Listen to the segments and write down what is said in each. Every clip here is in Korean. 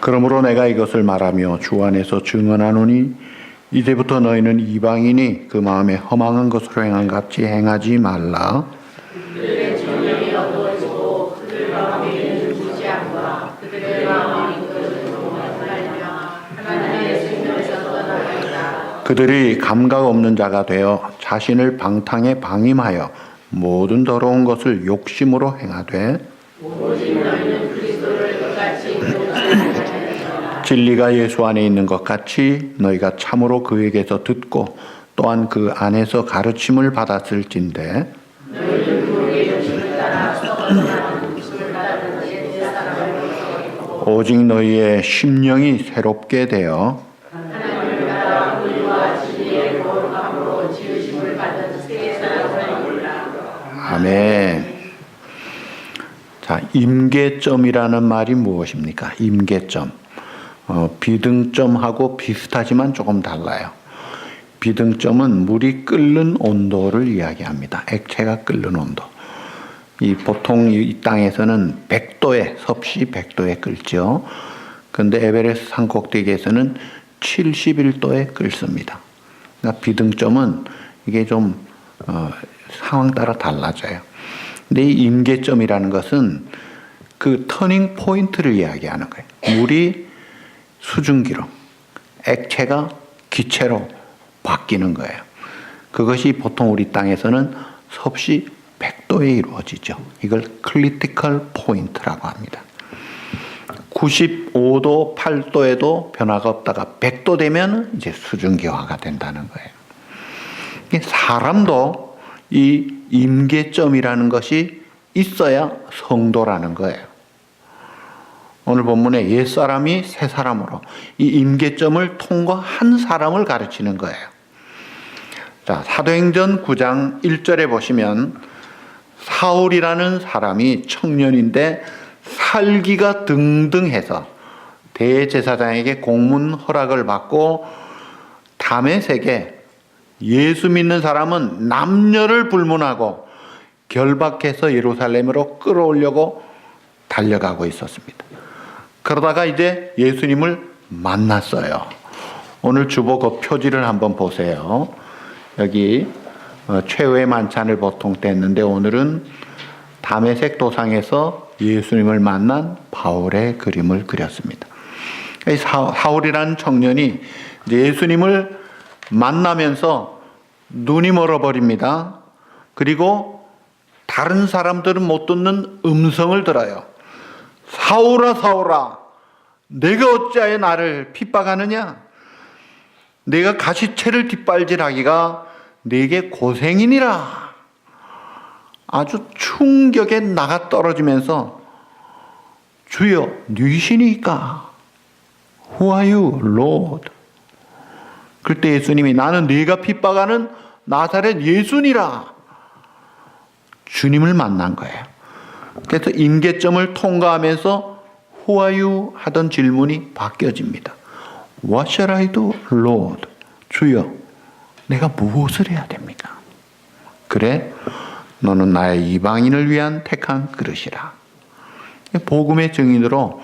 그러므로 내가 이것을 말하며 주 안에서 증언하노니 이제부터 너희는 이방인이 그 마음에 허망한 것으로 행한 같이 행하지 말라. 그들의 정령이 어두워지고 그들 가운데 있는 무지함과 그들의 마음이 이끌어지고 말하며 하나님의 생명에서 떠나가리라. 그들이 감각 없는 자가 되어 자신을 방탕에 방임하여 모든 더러운 것을 욕심으로 행하되 오직 너희는 그리스도를 끝같이 교제하느니라. 진리가 예수 안에 있는 것 같이 너희가 참으로 그에게서 듣고 또한 그 안에서 가르침을 받았을진대 너희는 그의 욕심을 따라 썩어나가는 욕심을 따르는 옛 사람을 벗어버리고 오직 너희의 심령이 새롭게 되어 하나님을 따라 의와 진리의 거룩함으로 지으심을 받은 새 사람을 몰라. 아멘. 자, 임계점이라는 말이 무엇입니까? 임계점. 비등점하고 비슷하지만 조금 달라요. 비등점은 물이 끓는 온도를 이야기합니다. 액체가 끓는 온도. 보통 이 땅에서는 100도에, 섭씨 100도에 끓죠. 그런데 에베레스트 산꼭대기에서는 71도에 끓습니다. 그러니까 비등점은 이게 좀 상황 따라 달라져요. 근데 이 임계점이라는 것은 그 터닝 포인트를 이야기하는 거예요. 물이 수증기로, 액체가 기체로 바뀌는 거예요. 그것이 보통 우리 땅에서는 섭씨 100도에 이루어지죠. 이걸 critical point라고 합니다. 95도, 8도에도 변화가 없다가 100도 되면 이제 수증기화가 된다는 거예요. 사람도 이 임계점이라는 것이 있어야 성도라는 거예요. 오늘 본문에 옛사람이 새사람으로 이 임계점을 통과한 사람을 가르치는 거예요. 자, 사도행전 9장 1절에 보시면 사울이라는 사람이 청년인데 살기가 등등해서 대제사장에게 공문 허락을 받고 다메섹에 예수 믿는 사람은 남녀를 불문하고 결박해서 예루살렘으로 끌어오려고 달려가고 있었습니다. 그러다가 이제 예수님을 만났어요. 오늘 주보 그 표지를 한번 보세요. 여기 최후의 만찬을 보통 뗐는데 오늘은 다메섹 도상에서 예수님을 만난 바울의 그림을 그렸습니다. 사울이라는 청년이 이제 예수님을 만나면서 눈이 멀어버립니다. 그리고 다른 사람들은 못 듣는 음성을 들어요. 사울아 사울아 내가 어찌하여 나를 핍박하느냐? 내가 가시채를 뒷발질하기가 내게 고생이니라. 아주 충격에 나가 떨어지면서 주여 누구시니까? Who are you, Lord? 그때 예수님이 나는 네가 핍박하는 나사렛 예수니라. 주님을 만난 거예요. 그래서 임계점을 통과하면서 Who are you? 하던 질문이 바뀌어집니다. What shall I do, Lord? 주여, 내가 무엇을 해야 됩니까? 그래, 너는 나의 이방인을 위한 택한 그릇이라. 복음의 증인으로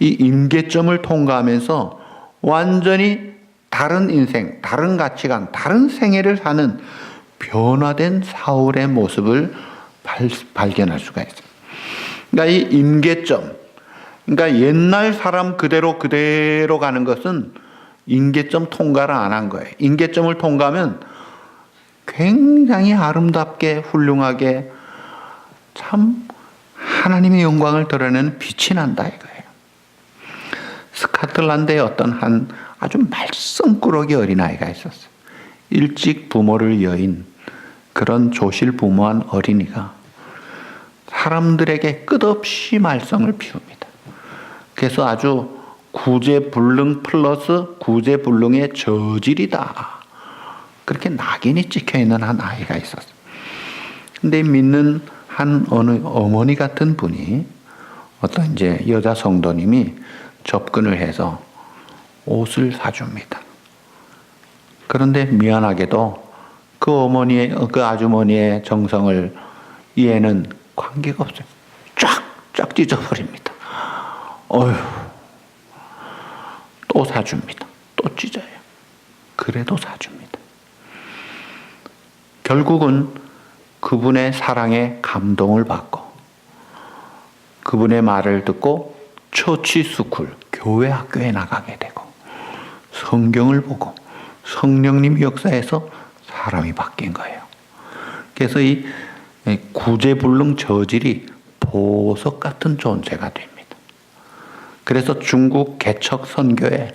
이 임계점을 통과하면서 완전히 다른 인생, 다른 가치관, 다른 생애를 사는 변화된 사울의 모습을 발견할 수가 있어요. 그러니까 이 임계점, 그러니까 옛날 사람 그대로 가는 것은 임계점 통과를 안 한 거예요. 임계점을 통과하면 굉장히 아름답게 훌륭하게 참 하나님의 영광을 드러내는 빛이 난다 이거예요. 스코틀랜드에 어떤 한 아주 말썽꾸러기 어린아이가 있었어요. 일찍 부모를 여인 그런 조실부모한 어린이가 사람들에게 끝없이 말썽을 피웁니다. 그래서 아주 구제불능 플러스 구제불능의 저질이다. 그렇게 낙인이 찍혀있는 한 아이가 있었어요. 근데 믿는 한 어느 어머니 같은 분이 어떤 이제 여자 성도님이 접근을 해서 옷을 사줍니다. 그런데 미안하게도 그 아주머니의 정성을 이 애는 관계가 없어요. 쫙 찢어버립니다. 어휴. 또 사줍니다. 또 찢어요. 그래도 사줍니다. 결국은 그분의 사랑에 감동을 받고 그분의 말을 듣고 처치 스쿨, 교회 학교에 나가게 되고 성경을 보고 성령님 역사에서 사람이 바뀐 거예요. 그래서 이 구제불능 저질이 보석 같은 존재가 됩니다. 그래서 중국 개척 선교에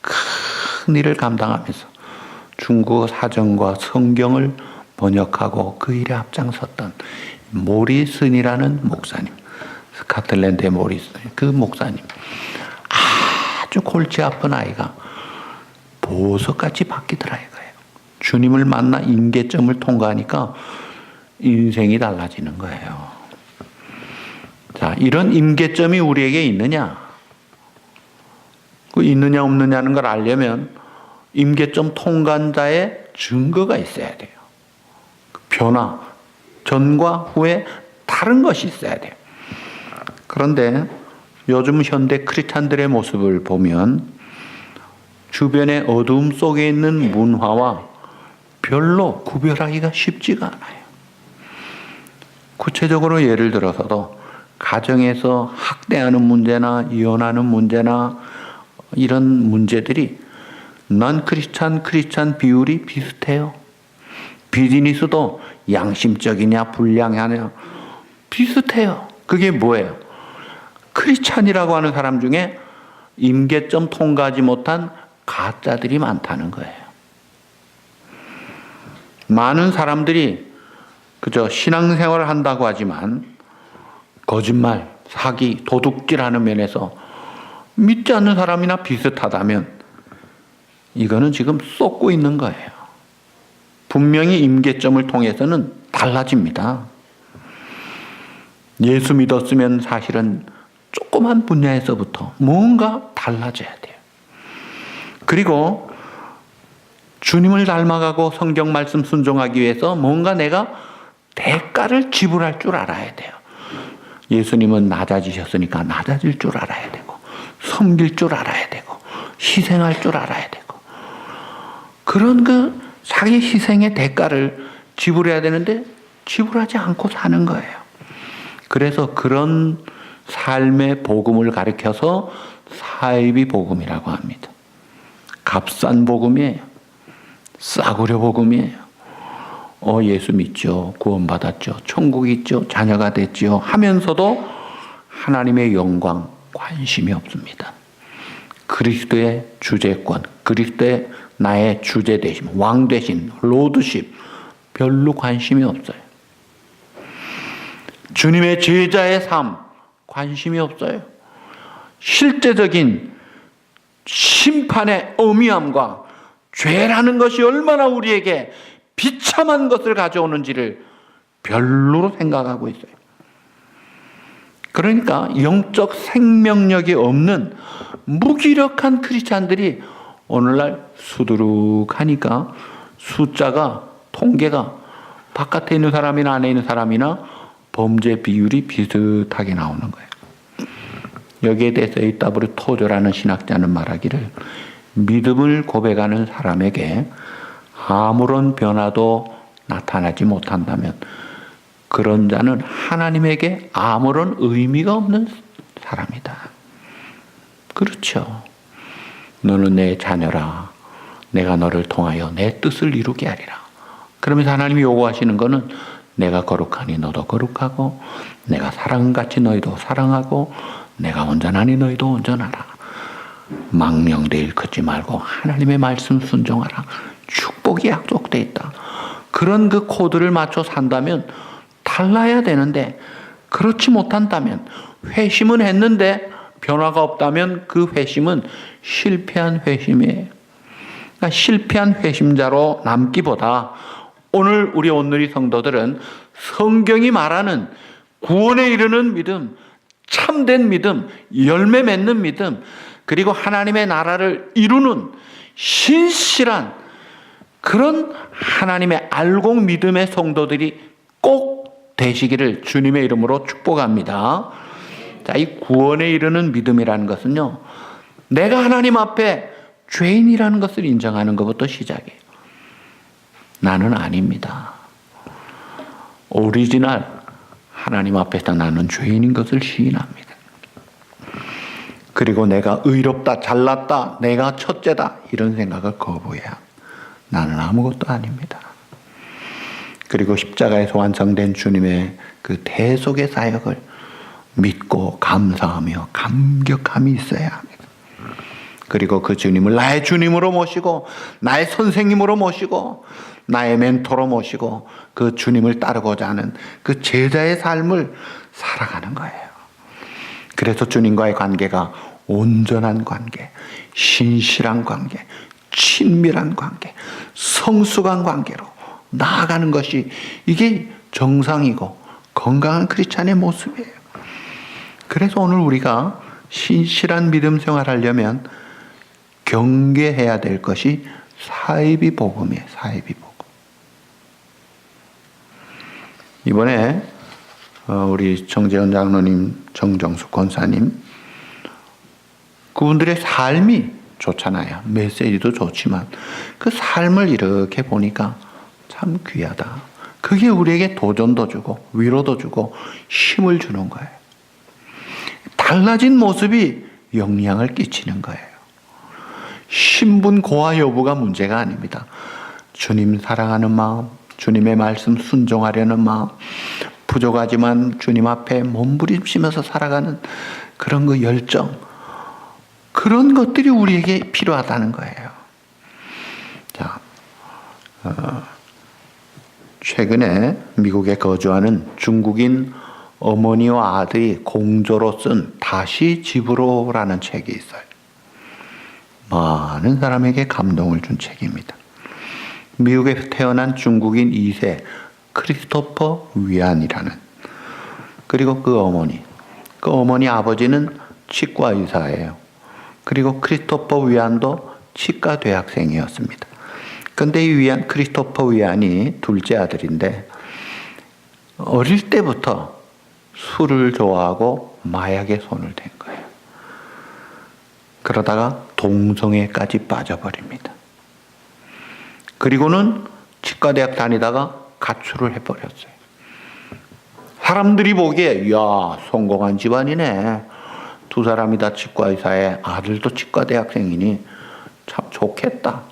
큰 일을 감당하면서 중국어 사전과 성경을 번역하고 그 일에 앞장섰던 모리슨이라는 목사님, 스코틀랜드의 모리슨, 그 목사님, 아주 골치 아픈 아이가 보석같이 바뀌더라 이거예요. 주님을 만나 임계점을 통과하니까 인생이 달라지는 거예요. 자, 이런 임계점이 우리에게 있느냐? 그 있느냐 없느냐는 걸 알려면 임계점 통과한 자의 증거가 있어야 돼요. 변화, 전과 후에 다른 것이 있어야 돼요. 그런데 요즘 현대 크리스찬들의 모습을 보면 주변의 어두움 속에 있는 문화와 별로 구별하기가 쉽지가 않아요. 구체적으로 예를 들어서도 가정에서 학대하는 문제나 이혼하는 문제나 이런 문제들이 난 크리스찬 비율이 비슷해요. 비즈니스도 양심적이냐 불량하냐 비슷해요. 그게 뭐예요? 크리스찬이라고 하는 사람 중에 임계점 통과하지 못한 가짜들이 많다는 거예요. 많은 사람들이 그저 신앙생활을 한다고 하지만 거짓말, 사기, 도둑질하는 면에서 믿지 않는 사람이나 비슷하다면 이거는 지금 쏟고 있는 거예요. 분명히 임계점을 통해서는 달라집니다. 예수 믿었으면 사실은 조그만 분야에서부터 뭔가 달라져야 돼요. 그리고 주님을 닮아가고 성경 말씀 순종하기 위해서 뭔가 내가 대가를 지불할 줄 알아야 돼요. 예수님은 낮아지셨으니까 낮아질 줄 알아야 되고 섬길 줄 알아야 되고 희생할 줄 알아야 되고 그런 그 자기 희생의 대가를 지불해야 되는데 지불하지 않고 사는 거예요. 그래서 그런 삶의 복음을 가르쳐서 사이비 복음이라고 합니다. 값싼 복음이에요. 싸구려 복음이에요. 예수 믿죠. 구원받았죠. 천국 있죠. 자녀가 됐죠. 하면서도 하나님의 영광 관심이 없습니다. 그리스도의 주재권, 그리스도의 나의 주제 되심, 왕 되신 로드십 별로 관심이 없어요. 주님의 제자의 삶 관심이 없어요. 실제적인 심판의 엄미함과 죄라는 것이 얼마나 우리에게 비참한 것을 가져오는지를 별로로 생각하고 있어요. 그러니까 영적 생명력이 없는 무기력한 크리스찬들이 오늘날 수두룩하니까 숫자가 통계가 바깥에 있는 사람이나 안에 있는 사람이나 범죄 비율이 비슷하게 나오는 거예요. 여기에 대해서 A.W. 토저라는 신학자는 말하기를 믿음을 고백하는 사람에게 아무런 변화도 나타나지 못한다면 그런 자는 하나님에게 아무런 의미가 없는 사람이다. 그렇죠. 너는 내 자녀라. 내가 너를 통하여 내 뜻을 이루게 하리라. 그러면서 하나님이 요구하시는 것은 내가 거룩하니 너도 거룩하고 내가 사랑같이 너희도 사랑하고 내가 온전하니 너희도 온전하라. 망령되 일컫지 말고 하나님의 말씀 순종하라. 축복이 약속되어 있다. 그런 그 코드를 맞춰 산다면 달라야 되는데 그렇지 못한다면 회심은 했는데 변화가 없다면 그 회심은 실패한 회심이에요. 그러니까 실패한 회심자로 남기보다 오늘 우리 온누리 성도들은 성경이 말하는 구원에 이르는 믿음, 참된 믿음, 열매 맺는 믿음, 그리고 하나님의 나라를 이루는 신실한 그런 하나님의 알곡 믿음의 성도들이 꼭 되시기를 주님의 이름으로 축복합니다. 자, 이 구원에 이르는 믿음이라는 것은요, 내가 하나님 앞에 죄인이라는 것을 인정하는 것부터 시작이에요. 나는 아닙니다. 오리지널 하나님 앞에서 나는 죄인인 것을 시인합니다. 그리고 내가 의롭다, 잘났다, 내가 첫째다 이런 생각을 거부해야 나는 아무것도 아닙니다. 그리고 십자가에서 완성된 주님의 그 대속의 사역을 믿고 감사하며 감격함이 있어야 합니다. 그리고 그 주님을 나의 주님으로 모시고 나의 선생님으로 모시고 나의 멘토로 모시고 그 주님을 따르고자 하는 그 제자의 삶을 살아가는 거예요. 그래서 주님과의 관계가 온전한 관계, 신실한 관계, 친밀한 관계, 성숙한 관계로 나아가는 것이 이게 정상이고 건강한 크리스찬의 모습이에요. 그래서 오늘 우리가 신실한 믿음 생활하려면 경계해야 될 것이 사이비 복음이에요. 사이비 복음. 이번에 우리 정재현 장로님, 정정숙 권사님 그분들의 삶이 좋잖아요. 메시지도 좋지만 그 삶을 이렇게 보니까 참 귀하다. 그게 우리에게 도전도 주고 위로도 주고 힘을 주는 거예요. 달라진 모습이 영향을 끼치는 거예요. 신분 고하 여부가 문제가 아닙니다. 주님 사랑하는 마음, 주님의 말씀 순종하려는 마음, 부족하지만 주님 앞에 몸부림치면서 살아가는 그런 그 열정, 그런 것들이 우리에게 필요하다는 거예요. 자, 최근에 미국에 거주하는 중국인 어머니와 아들이 공조로 쓴 다시 집으로라는 책이 있어요. 많은 사람에게 감동을 준 책입니다. 미국에 태어난 중국인 2세 크리스토퍼 위안이라는, 그리고 그 어머니 아버지는 치과 의사예요. 그리고 크리스토퍼 위안도 치과 대학생이었습니다. 근데 이 크리스토퍼 위안이 둘째 아들인데 어릴 때부터 술을 좋아하고 마약에 손을 댄 거예요. 그러다가 동성애까지 빠져버립니다. 그리고는 치과대학 다니다가 가출을 해버렸어요. 사람들이 보기에 야, 성공한 집안이네. 두 사람이 다 치과의사에 아들도 치과대학생이니 참 좋겠다.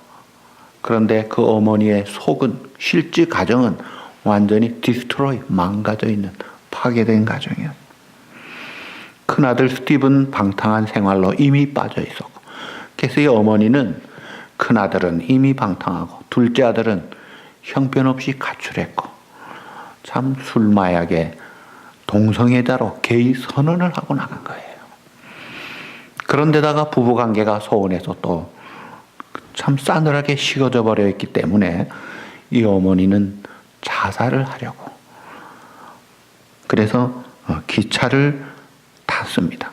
그런데 그 어머니의 속은, 실제 가정은 완전히 디스트로이, 망가져 있는 파괴된 가정이었어요. 큰아들 스티븐 방탕한 생활로 이미 빠져 있었고, 그래서 이 어머니는 큰아들은 이미 방탕하고 둘째 아들은 형편없이 가출했고 참 술마약에 동성애자로 게이 선언을 하고 나간 거예요. 그런데다가 부부관계가 소원해서 또 참 싸늘하게 식어져 버려 있기 때문에 이 어머니는 자살을 하려고 그래서 기차를 탔습니다.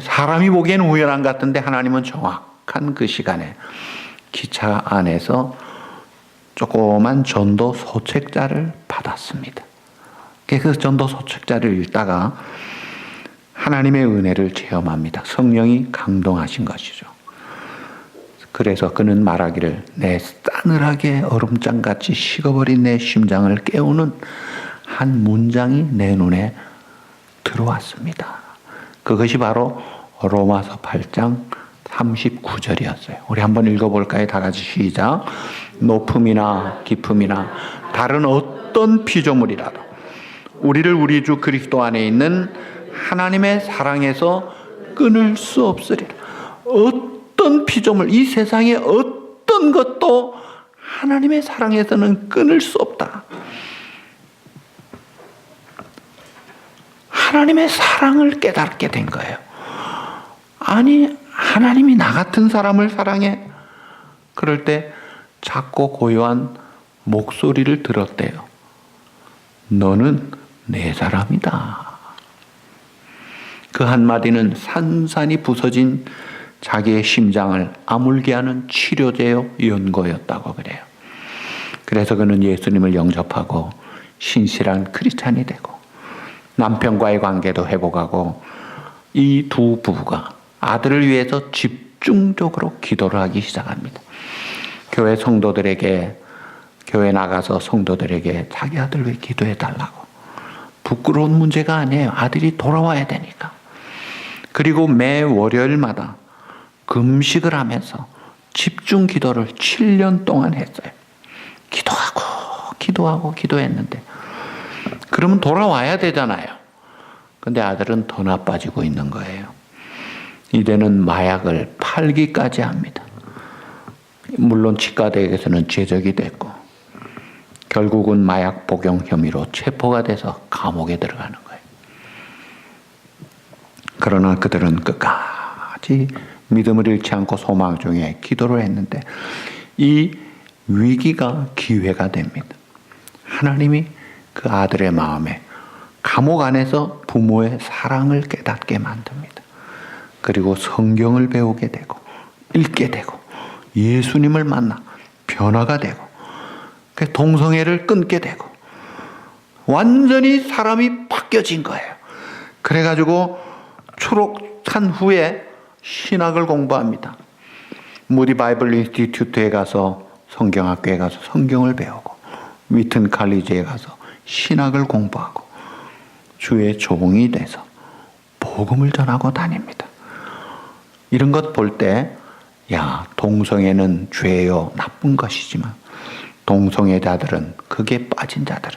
사람이 보기엔 우연한 것 같은데 하나님은 정확한 그 시간에 기차 안에서 조그만 전도 소책자를 받았습니다. 그 전도 소책자를 읽다가 하나님의 은혜를 체험합니다. 성령이 강동하신 것이죠. 그래서 그는 말하기를 내 싸늘하게 얼음장같이 식어버린 내 심장을 깨우는 한 문장이 내 눈에 들어왔습니다. 그것이 바로 로마서 8장 39절이었어요. 우리 한번 읽어볼까요? 다 같이 시작. 높음이나 깊음이나 다른 어떤 피조물이라도 우리를 우리 주 그리스도 안에 있는 하나님의 사랑에서 끊을 수 없으리라. 어떤 피조물, 이 세상의 어떤 것도 하나님의 사랑에서는 끊을 수 없다. 하나님의 사랑을 깨닫게 된 거예요. 아니, 하나님이 나 같은 사람을 사랑해? 그럴 때 작고 고요한 목소리를 들었대요. 너는 내 사람이다. 그 한마디는 산산이 부서진 자기의 심장을 아물게 하는 치료제요 연고였다고 그래요. 그래서 그는 예수님을 영접하고 신실한 크리스찬이 되고 남편과의 관계도 회복하고 이 두 부부가 아들을 위해서 집 집중적으로 기도를 하기 시작합니다. 교회 성도들에게, 교회 나가서 성도들에게 자기 아들 왜 기도해 달라고. 부끄러운 문제가 아니에요. 아들이 돌아와야 되니까. 그리고 매 월요일마다 금식을 하면서 집중 기도를 7년 동안 했어요. 기도했는데 그러면 돌아와야 되잖아요. 근데 아들은 더 나빠지고 있는 거예요. 이제는 마약을 팔기까지 합니다. 물론 치과대학에서는 제적이 됐고 결국은 마약 복용 혐의로 체포가 돼서 감옥에 들어가는 거예요. 그러나 그들은 끝까지 믿음을 잃지 않고 소망 중에 기도를 했는데 이 위기가 기회가 됩니다. 하나님이 그 아들의 마음에 감옥 안에서 부모의 사랑을 깨닫게 만듭니다. 그리고 성경을 배우게 되고 읽게 되고 예수님을 만나 변화가 되고 동성애를 끊게 되고 완전히 사람이 바뀌어진 거예요. 그래가지고 초록한 후에 신학을 공부합니다. 무디 바이블 인스티튜트에 가서 성경학교에 가서 성경을 배우고 위튼 칼리지에 가서 신학을 공부하고 주의 종이 돼서 복음을 전하고 다닙니다. 이런 것 볼 때, 야, 동성애는 죄요, 나쁜 것이지만 동성애자들은, 그게 빠진 자들은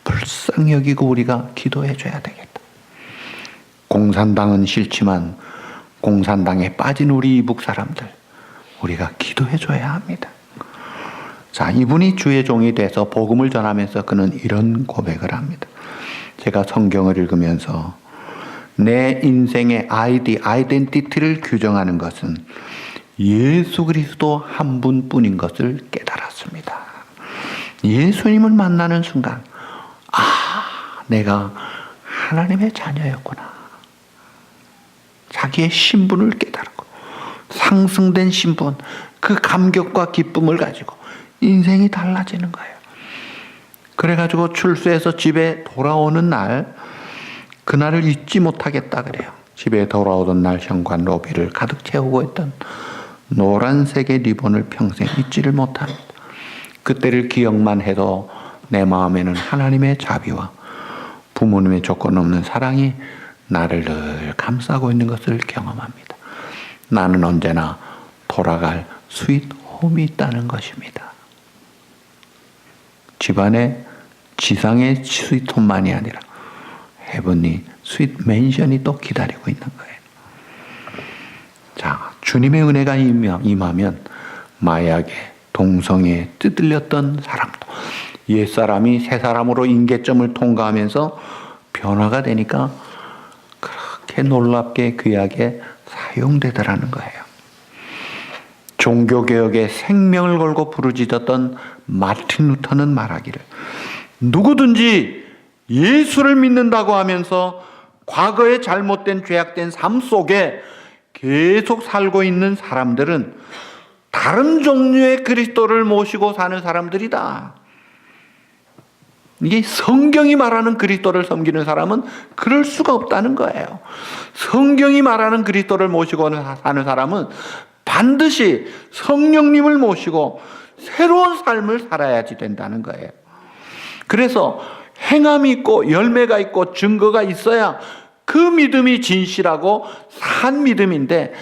불쌍히 여기고 우리가 기도해 줘야 되겠다. 공산당은 싫지만 공산당에 빠진 우리 이북 사람들, 우리가 기도해 줘야 합니다. 자, 이분이 주의 종이 돼서 복음을 전하면서 그는 이런 고백을 합니다. 제가 성경을 읽으면서 내 인생의 아이덴티티를 규정하는 것은 예수 그리스도 한 분뿐인 것을 깨달았습니다. 예수님을 만나는 순간, 내가 하나님의 자녀였구나. 자기의 신분을 깨달았고 상승된 신분, 그 감격과 기쁨을 가지고 인생이 달라지는 거예요. 그래가지고 출소해서 집에 돌아오는 날, 그날을 잊지 못하겠다 그래요. 집에 돌아오던 날 현관 로비를 가득 채우고 있던 노란색의 리본을 평생 잊지를 못합니다. 그때를 기억만 해도 내 마음에는 하나님의 자비와 부모님의 조건 없는 사랑이 나를 늘 감싸고 있는 것을 경험합니다. 나는 언제나 돌아갈 스윗 홈이 있다는 것입니다. 집안에 지상의 스윗 홈만이 아니라 헤븐리 스윗 맨션이 또 기다리고 있는 거예요. 자, 주님의 은혜가 임하면 마약에, 동성애에 뜯들렸던 사람도 옛사람이 새사람으로 인계점을 통과하면서 변화가 되니까 그렇게 놀랍게 귀하게 사용되더라는 거예요. 종교개혁에 생명을 걸고 부르짖었던 마틴 루터는 말하기를, 누구든지 예수를 믿는다고 하면서 과거의 잘못된 죄악된 삶 속에 계속 살고 있는 사람들은 다른 종류의 그리스도를 모시고 사는 사람들이다. 이게 성경이 말하는 그리스도를 섬기는 사람은 그럴 수가 없다는 거예요. 성경이 말하는 그리스도를 모시고 사는 사람은 반드시 성령님을 모시고 새로운 삶을 살아야지 된다는 거예요. 그래서 행함이 있고 열매가 있고 증거가 있어야 그 믿음이 진실하고 산 믿음인데,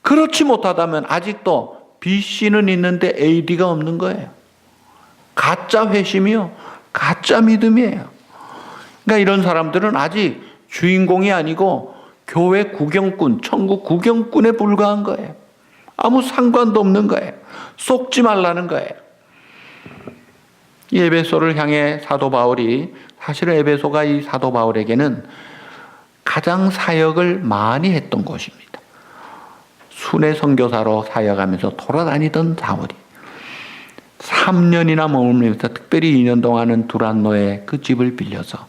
그렇지 못하다면 아직도 BC는 있는데 AD가 없는 거예요. 가짜 회심이요, 가짜 믿음이에요. 그러니까 이런 사람들은 아직 주인공이 아니고 교회 구경꾼, 천국 구경꾼에 불과한 거예요. 아무 상관도 없는 거예요. 속지 말라는 거예요. 이 에베소를 향해 사도 바울이, 사실은 에베소가 이 사도 바울에게는 가장 사역을 많이 했던 곳입니다. 순회 선교사로 사역하면서 돌아다니던 바울이 3년이나 머물면서, 특별히 2년 동안은 두란노의 그 집을 빌려서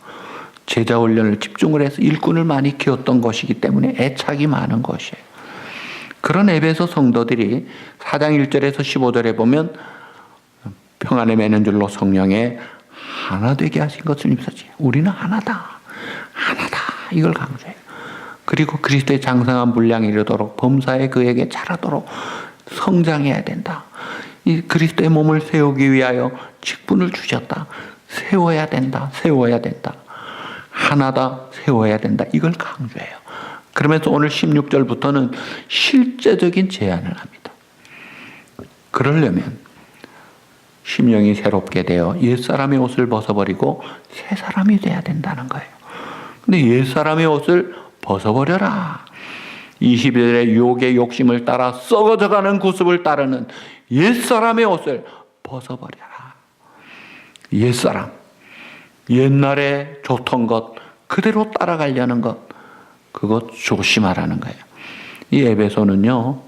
제자 훈련을 집중을 해서 일꾼을 많이 키웠던 것이기 때문에 애착이 많은 것이에요. 그런 에베소 성도들이 4장 1절에서 15절에 보면 평안에 매는 줄로 성령에 하나 되게 하신 것을 입사지. 우리는 하나다. 하나다. 이걸 강조해요. 그리고 그리스도의 장성한 분량이 이르도록 범사에 그에게 자라도록 성장해야 된다. 이 그리스도의 몸을 세우기 위하여 직분을 주셨다. 세워야 된다. 세워야 된다. 하나다. 세워야 된다. 이걸 강조해요. 그러면서 오늘 16절부터는 실제적인 제안을 합니다. 그러려면 심령이 새롭게 되어 옛사람의 옷을 벗어버리고 새 사람이 돼야 된다는 거예요. 근데 옛사람의 옷을 벗어버려라. 20일의 유혹의 욕심을 따라 썩어져가는 구습을 따르는 옛사람의 옷을 벗어버려라. 옛사람, 옛날에 좋던 것 그대로 따라가려는 것, 그것 조심하라는 거예요. 이 에베소는요,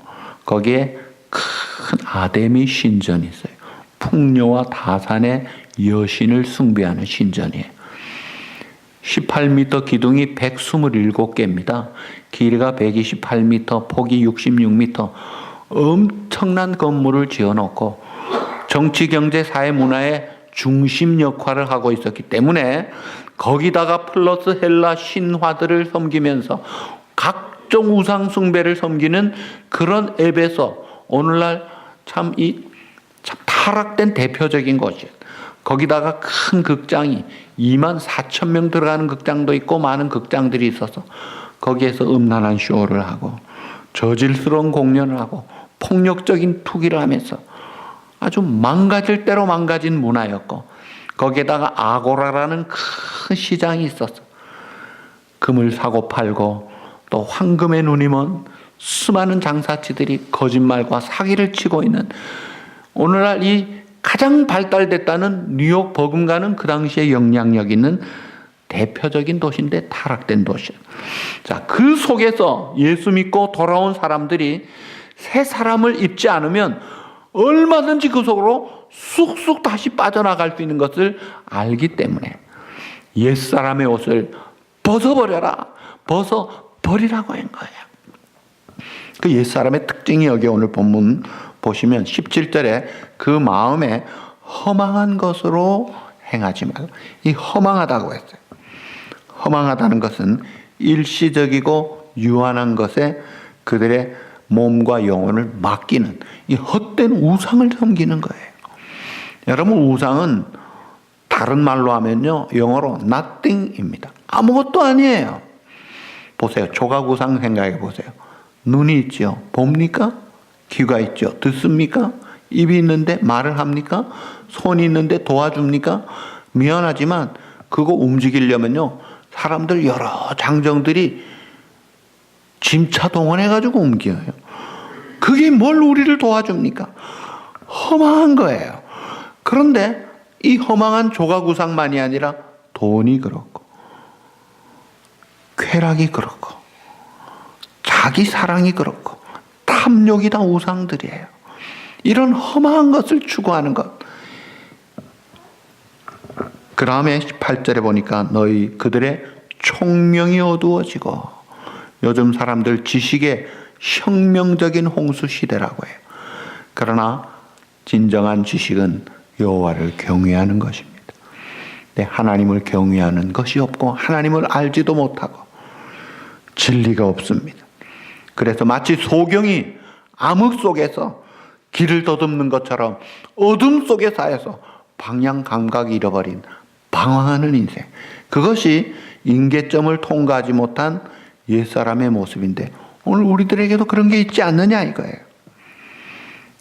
거기에 큰 아데미 신전이 있어요. 풍요와 다산의 여신을 숭배하는 신전이에요. 18m 기둥이 127개입니다. 길이가 128m, 폭이 66m. 엄청난 건물을 지어놓고 정치, 경제, 사회, 문화의 중심 역할을 하고 있었기 때문에 거기다가 플러스 헬라 신화들을 섬기면서 각종 우상 숭배를 섬기는 그런 에베소, 오늘날 참 타락된 대표적인 곳이에요. 거기다가 큰 극장이 24,000명 들어가는 극장도 있고 많은 극장들이 있어서 거기에서 음란한 쇼를 하고 저질스러운 공연을 하고 폭력적인 투기를 하면서 아주 망가질 대로 망가진 문화였고, 거기에다가 아고라라는 큰 시장이 있었어. 금을 사고 팔고 또 황금의 눈이 먼 수많은 장사치들이 거짓말과 사기를 치고 있는, 오늘날 이 가장 발달됐다는 뉴욕 버금가는 그 당시에 영향력 있는 대표적인 도시인데 타락된 도시예요. 자, 그 속에서 예수 믿고 돌아온 사람들이 새 사람을 입지 않으면 얼마든지 그 속으로 쑥쑥 다시 빠져나갈 수 있는 것을 알기 때문에 옛사람의 옷을 벗어버려라. 벗어버리라고 한 거예요. 그 옛사람의 특징이 여기 오늘 본문 보시면 17절에 그 마음에 허망한 것으로 행하지 말라. 이 허망하다고 했어요. 허망하다는 것은 일시적이고 유한한 것에 그들의 몸과 영혼을 맡기는 이 헛된 우상을 섬기는 거예요. 여러분, 우상은 다른 말로 하면요, 영어로 nothing입니다. 아무것도 아니에요. 보세요. 조각 우상 생각해 보세요. 눈이 있죠. 봅니까? 귀가 있죠. 듣습니까? 입이 있는데 말을 합니까? 손이 있는데 도와줍니까? 미안하지만 그거 움직이려면요, 사람들 여러 장정들이 짐차 동원해가지고 옮겨요. 그게 뭘 우리를 도와줍니까? 허망한 거예요. 그런데 이 허망한 조각우상만이 아니라 돈이 그렇고 쾌락이 그렇고 자기 사랑이 그렇고 탐욕이 다 우상들이에요. 이런 허망한 것을 추구하는 것. 그 다음에 18절에 보니까 너희 그들의 총명이 어두워지고, 요즘 사람들 지식의 혁명적인 홍수 시대라고 해요. 그러나 진정한 지식은 여호와를 경외하는 것입니다. 네, 하나님을 경외하는 것이 없고 하나님을 알지도 못하고 진리가 없습니다. 그래서 마치 소경이 암흑 속에서 길을 더듬는 것처럼 어둠 속에 쌓여서 방향 감각이 잃어버린 방황하는 인생, 그것이 임계점을 통과하지 못한 옛사람의 모습인데 오늘 우리들에게도 그런 게 있지 않느냐 이거예요.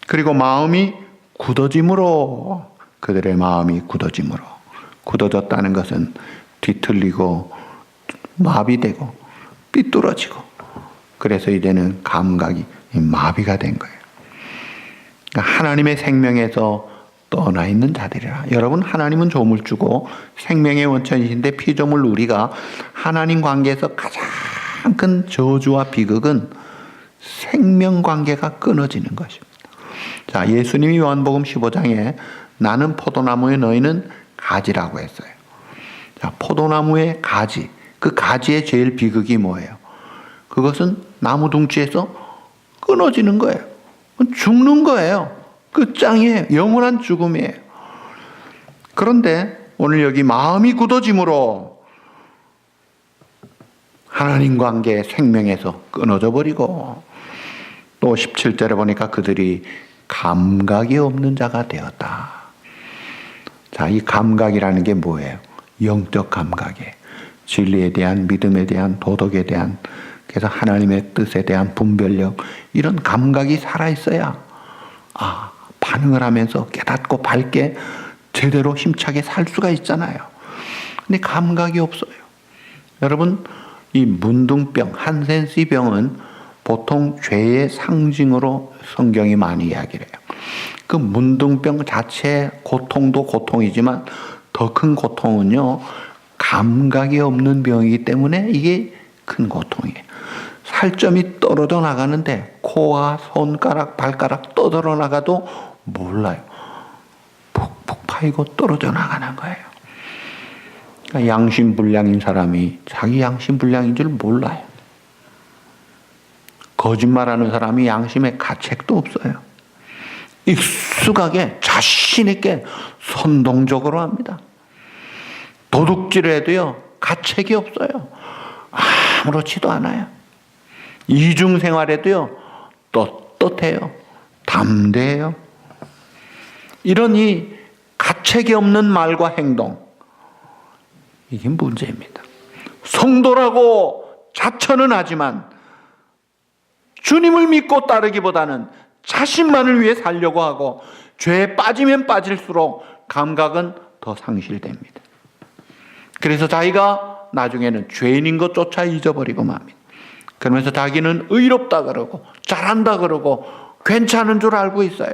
그리고 마음이 굳어짐으로, 그들의 마음이 굳어짐으로, 굳어졌다는 것은 뒤틀리고 마비되고 삐뚤어지고, 그래서 이제는 감각이 마비가 된 거예요. 그러니까 하나님의 생명에서 떠나 있는 자들이라. 여러분, 하나님은 조물주고 생명의 원천이신데 피조물 우리가 하나님 관계에서 가장 큰 저주와 비극은 생명 관계가 끊어지는 것입니다. 자, 예수님이 요한복음 15장에 나는 포도나무에 너희는 가지라고 했어요. 자, 포도나무의 가지, 그 가지의 제일 비극이 뭐예요? 그것은 나무 둥지에서 끊어지는 거예요. 죽는 거예요. 끝장이에요. 영원한 죽음이에요. 그런데 오늘 여기 마음이 굳어짐으로, 하나님 관계 생명에서 끊어져 버리고, 또 17절에 보니까 그들이 감각이 없는 자가 되었다. 자, 이 감각이라는 게 뭐예요? 영적 감각이에요. 진리에 대한, 믿음에 대한, 도덕에 대한, 그래서 하나님의 뜻에 대한 분별력, 이런 감각이 살아있어야 반응을 하면서 깨닫고 밝게 제대로 힘차게 살 수가 있잖아요. 근데 감각이 없어요. 여러분, 이 문둥병, 한센시 병은 보통 죄의 상징으로 성경이 많이 이야기를 해요. 그 문둥병 자체의 고통도 고통이지만 더 큰 고통은요, 감각이 없는 병이기 때문에 이게 큰 고통이에요. 살점이 떨어져 나가는데 코와 손가락, 발가락 떠들어 나가도 몰라요. 푹푹 파이고 떨어져 나가는 거예요. 그러니까 양심불량인 사람이 자기 양심불량인 줄 몰라요. 거짓말하는 사람이 양심에 가책도 없어요. 익숙하게 자신 있게 선동적으로 합니다. 도둑질을 해도요, 가책이 없어요. 아무렇지도 않아요. 이중생활에도요, 떳떳해요. 담대해요. 이런 이 가책이 없는 말과 행동, 이게 문제입니다. 성도라고 자처는 하지만 주님을 믿고 따르기보다는 자신만을 위해 살려고 하고, 죄에 빠지면 빠질수록 감각은 더 상실됩니다. 그래서 자기가 나중에는 죄인인 것조차 잊어버리고 맙니다. 그러면서 자기는 의롭다 그러고 잘한다 그러고 괜찮은 줄 알고 있어요.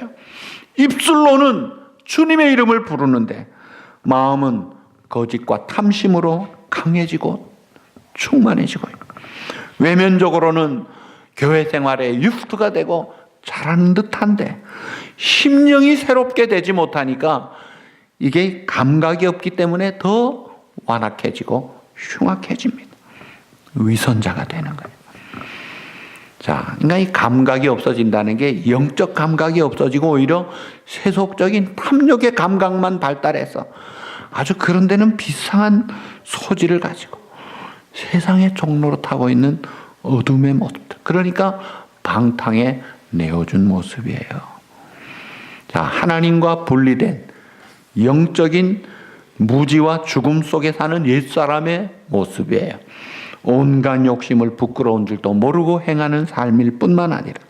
입술로는 주님의 이름을 부르는데 마음은 거짓과 탐심으로 강해지고 충만해지고, 외면적으로는 교회 생활에 유스트가 되고 잘하는 듯한데 심령이 새롭게 되지 못하니까 이게 감각이 없기 때문에 더 완악해지고 흉악해집니다. 위선자가 되는 거예요. 자, 그러니까 이 감각이 없어진다는 게 영적 감각이 없어지고 오히려 세속적인 탐욕의 감각만 발달해서 아주 그런 데는 비상한 소질을 가지고 세상의 종로로 타고 있는 어둠의 모습들, 그러니까 방탕에 내어준 모습이에요. 자, 하나님과 분리된 영적인 무지와 죽음 속에 사는 옛사람의 모습이에요. 온갖 욕심을 부끄러운 줄도 모르고 행하는 삶일 뿐만 아니라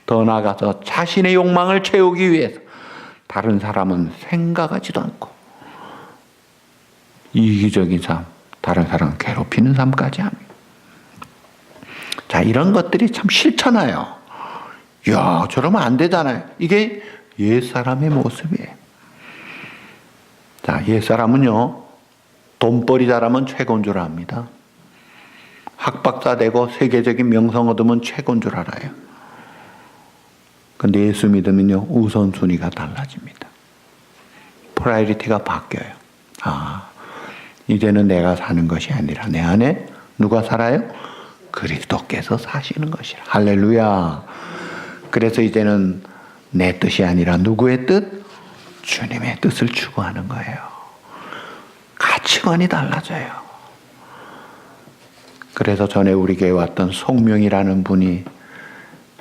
더 나아가서 자신의 욕망을 채우기 위해서 다른 사람은 생각하지도 않고 이기적인 삶, 다른 사람을 괴롭히는 삶까지 합니다. 자, 이런 것들이 참 싫잖아요. 야, 저러면 안 되잖아요. 이게 옛사람의 모습이에요. 자, 옛사람은요, 돈벌이 잘하면 최고인 줄 압니다. 학박사 되고 세계적인 명성 얻으면 최고인 줄 알아요. 근데 예수 믿으면요, 우선순위가 달라집니다. 프라이어리티가 바뀌어요. 이제는 내가 사는 것이 아니라 내 안에 누가 살아요? 그리스도께서 사시는 것이라. 할렐루야. 그래서 이제는 내 뜻이 아니라 누구의 뜻? 주님의 뜻을 추구하는 거예요. 가치관이 달라져요. 그래서 전에 우리 교회에 왔던 송명이라는 분이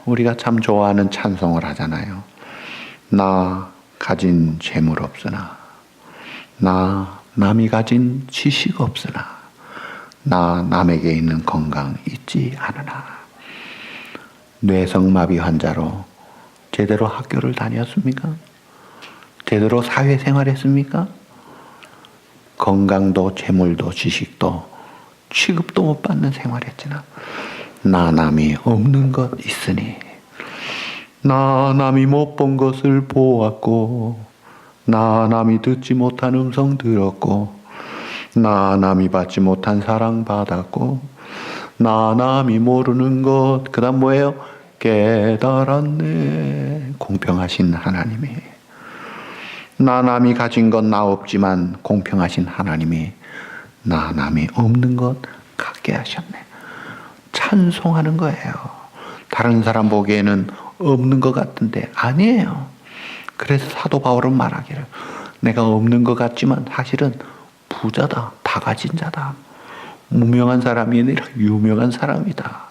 우리가 참 좋아하는 찬송을 하잖아요. 나 가진 재물 없으나, 나 남이 가진 지식 없으나, 나 남에게 있는 건강 있지 않으나. 뇌성마비 환자로 제대로 학교를 다녔습니까? 제대로 사회생활했습니까? 건강도 재물도 지식도 취급도 못 받는 생활했지나 나 남이 없는 것 있으니, 나 남이 못 본 것을 보았고, 나 남이 듣지 못한 음성 들었고, 나 남이 받지 못한 사랑 받았고, 나 남이 모르는 것, 그 다음 뭐예요? 깨달았네. 공평하신 하나님이, 나 남이 가진 건 나 없지만 공평하신 하나님이 나 남이 없는 것 갖게 하셨네. 찬송하는 거예요. 다른 사람 보기에는 없는 것 같은데 아니에요. 그래서 사도 바울은 말하기를 내가 없는 것 같지만 사실은 부자다, 다 가진 자다. 무명한 사람이 아니라 유명한 사람이다.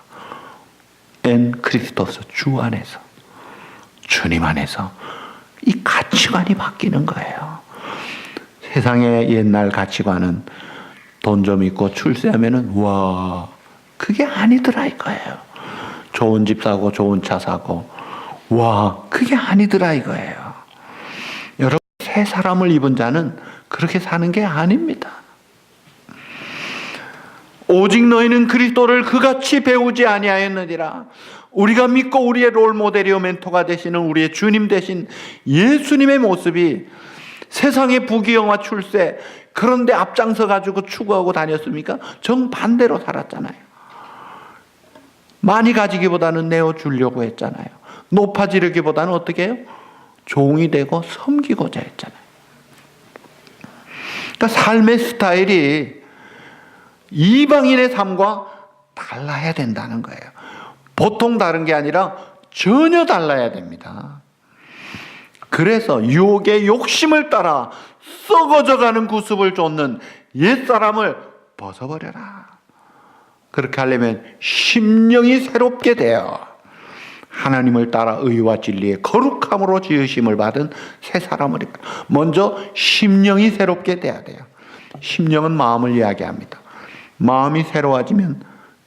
엔 크리스토스, 주 안에서, 주님 안에서 이 가치관이 바뀌는 거예요. 세상의 옛날 가치관은 돈 좀 있고 출세하면은 와, 그게 아니더라 이거예요. 좋은 집 사고 좋은 차 사고 와, 그게 아니더라 이거예요. 여러분, 새 사람을 입은 자는 그렇게 사는 게 아닙니다. 오직 너희는 그리스도를 그같이 배우지 아니하였느니라. 우리가 믿고 우리의 롤모델이요 멘토가 되시는 우리의 주님 되신 예수님의 모습이 세상의 부귀영화 출세 그런데 앞장서 가지고 추구하고 다녔습니까? 정반대로 살았잖아요. 많이 가지기보다는 내어주려고 했잖아요. 높아지려기보다는 어떻게 해요? 종이 되고 섬기고자 했잖아요. 그러니까 삶의 스타일이 이방인의 삶과 달라야 된다는 거예요. 보통 다른 게 아니라 전혀 달라야 됩니다. 그래서 유혹의 욕심을 따라 썩어져가는 구습을 쫓는 옛사람을 벗어버려라. 그렇게 하려면 심령이 새롭게 되어 하나님을 따라 의와 진리의 거룩함으로 지으심을 받은 새 사람을 먼저 심령이 새롭게 돼야 돼요. 심령은 마음을 이야기합니다. 마음이 새로워지면,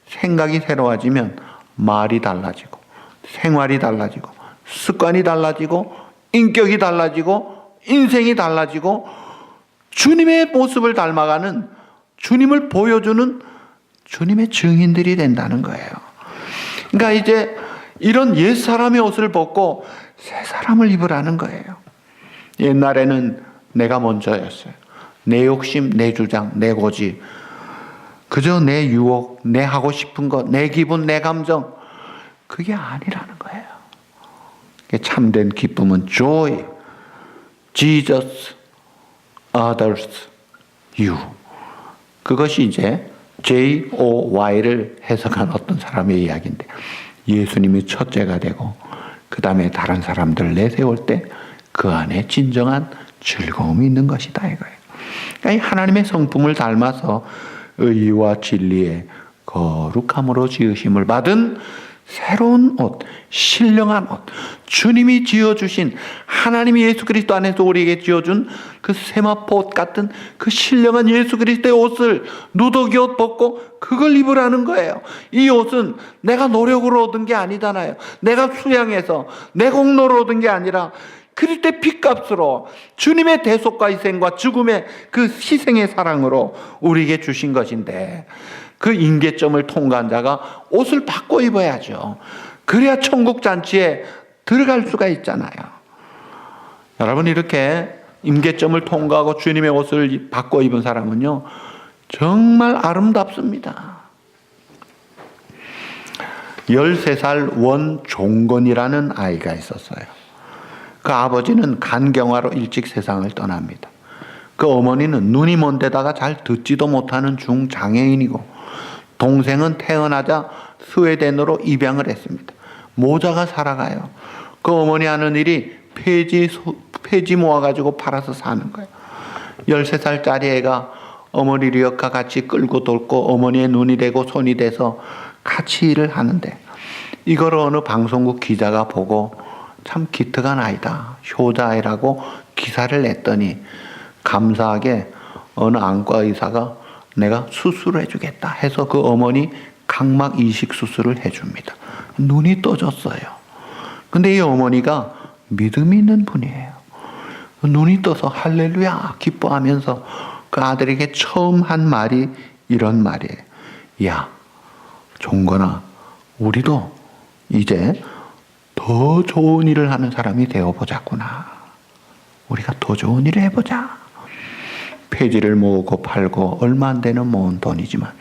생각이 새로워지면 말이 달라지고 생활이 달라지고 습관이 달라지고 인격이 달라지고 인생이 달라지고 주님의 모습을 닮아가는, 주님을 보여주는 주님의 증인들이 된다는 거예요. 그러니까 이제 이런 옛사람의 옷을 벗고 새 사람을 입으라는 거예요. 옛날에는 내가 먼저였어요. 내 욕심, 내 주장, 내 고집, 그저 내 유혹, 내 하고 싶은 것, 내 기분, 내 감정, 그게 아니라는 거예요. 참된 기쁨은 joy, Jesus, others, you. 그것이 이제 J-O-Y를 해석한 어떤 사람의 이야기인데, 예수님이 첫째가 되고 그 다음에 다른 사람들을 내세울 때 그 안에 진정한 즐거움이 있는 것이다 이거예요. 그러니까 하나님의 성품을 닮아서 의와 진리의 거룩함으로 지으심을 받은 새로운 옷, 신령한 옷, 주님이 지어주신, 하나님이 예수 그리스도 안에서 우리에게 지어준 그 세마포 옷 같은 그 신령한 예수 그리스도의 옷을 누더기 옷 벗고 그걸 입으라는 거예요. 이 옷은 내가 노력으로 얻은 게 아니잖아요. 내가 수양해서 내 공로로 얻은 게 아니라 그리스도의 피값으로 주님의 대속과 희생과 죽음의 그 희생의 사랑으로 우리에게 주신 것인데, 그 임계점을 통과한 자가 옷을 바꿔 입어야죠. 그래야 천국 잔치에 들어갈 수가 있잖아요. 여러분, 이렇게 임계점을 통과하고 주님의 옷을 바꿔 입은 사람은요 정말 아름답습니다. 13살 원종건이라는 아이가 있었어요. 그 아버지는 간경화로 일찍 세상을 떠납니다. 그 어머니는 눈이 먼 데다가 잘 듣지도 못하는 중장애인이고, 동생은 태어나자 스웨덴으로 입양을 했습니다. 모자가 살아가요. 그 어머니 하는 일이 폐지 모아가지고 팔아서 사는 거예요. 13살짜리 애가 어머니 리어카 같이 끌고 돌고 어머니의 눈이 되고 손이 돼서 같이 일을 하는데, 이걸 어느 방송국 기자가 보고 참 기특한 아이다, 효자아이라고 기사를 냈더니 감사하게 어느 안과 의사가 내가 수술을 해주겠다 해서 그 어머니 각막 이식 수술을 해줍니다. 눈이 떠졌어요. 근데 이 어머니가 믿음이 있는 분이에요. 눈이 떠서 할렐루야 기뻐하면서 그 아들에게 처음 한 말이 이런 말이에요. 야, 종건아, 우리도 이제 더 좋은 일을 하는 사람이 되어보자꾸나. 우리가 더 좋은 일을 해보자. 폐지를 모으고 팔고 얼마 안 되는 모은 돈이지만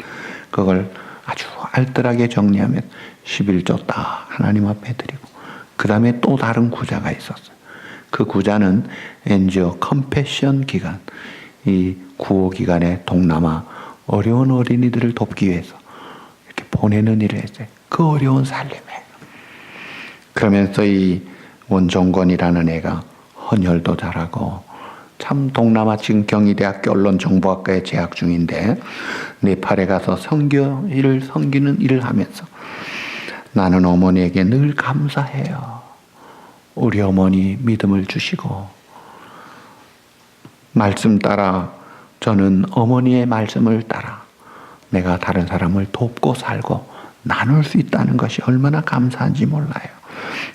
그걸 아주 알뜰하게 정리하면 11조 딱 하나님 앞에 드리고, 그 다음에 또 다른 구자가 있었어요. 그 구자는 NGO 컴패션 기간, 이 구호 기간에 동남아 어려운 어린이들을 돕기 위해서 이렇게 보내는 일을 했어요. 그 어려운 살림에. 그러면서 이 원종건이라는 애가 헌혈도 잘하고 참 동남아 지금 경희대학교 언론정보학과에 재학 중인데 네팔에 가서 섬기는 일을 하면서 나는 어머니에게 늘 감사해요. 우리 어머니 믿음을 주시고 말씀 따라 저는 어머니의 말씀을 따라 내가 다른 사람을 돕고 살고 나눌 수 있다는 것이 얼마나 감사한지 몰라요.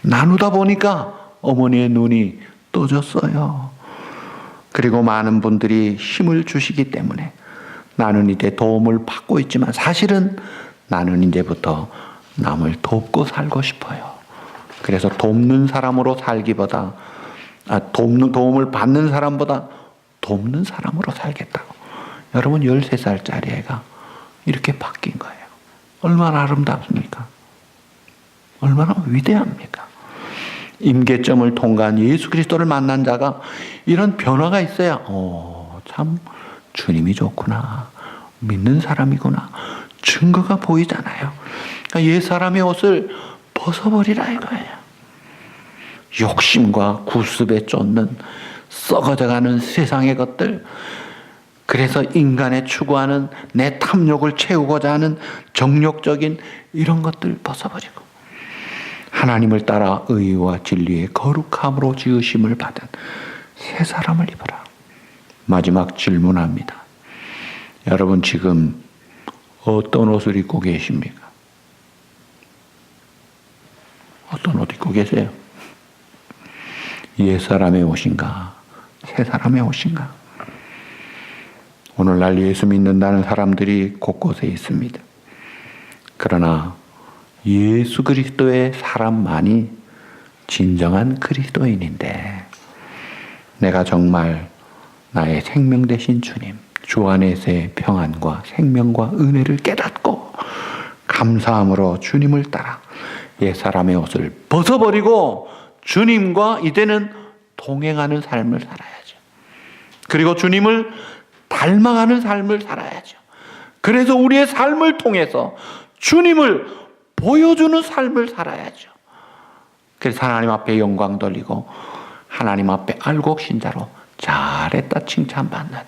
나누다 보니까 어머니의 눈이 떠졌어요. 그리고 많은 분들이 힘을 주시기 때문에 나는 이제 도움을 받고 있지만 사실은 나는 이제부터 남을 돕고 살고 싶어요. 그래서 돕는 사람으로 살기보다 도움을 받는 사람보다 돕는 사람으로 살겠다고. 여러분 13살짜리 애가 이렇게 바뀐 거예요. 얼마나 아름답습니까? 얼마나 위대합니까? 임계점을 통과한 예수 그리스도를 만난 자가 이런 변화가 있어야 참 주님이 좋구나. 믿는 사람이구나. 증거가 보이잖아요. 그러니까 옛사람의 옷을 벗어버리라 이거예요. 욕심과 구습에 쫓는 썩어져가는 세상의 것들, 그래서 인간의 추구하는 내 탐욕을 채우고자 하는 정욕적인 이런 것들 벗어버리고 하나님을 따라 의와 진리의 거룩함으로 지으심을 받은 새 사람을 입어라. 마지막 질문합니다. 여러분 지금 어떤 옷을 입고 계십니까? 어떤 옷 입고 계세요? 옛사람의 옷인가? 새 사람의 옷인가? 오늘날 예수 믿는다는 사람들이 곳곳에 있습니다. 그러나 예수 그리스도의 사람만이 진정한 그리스도인인데 내가 정말 나의 생명 되신 주님, 주 안에서의 평안과 생명과 은혜를 깨닫고 감사함으로 주님을 따라 옛사람의 옷을 벗어버리고 주님과 이제는 동행하는 삶을 살아야죠. 그리고 주님을 닮아가는 삶을 살아야죠. 그래서 우리의 삶을 통해서 주님을 보여주는 삶을 살아야죠. 그래서 하나님 앞에 영광 돌리고 하나님 앞에 알곡신자로 잘했다 칭찬받는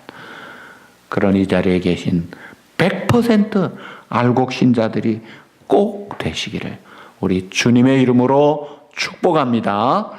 그런 이 자리에 계신 100% 알곡신자들이 꼭 되시기를 우리 주님의 이름으로 축복합니다.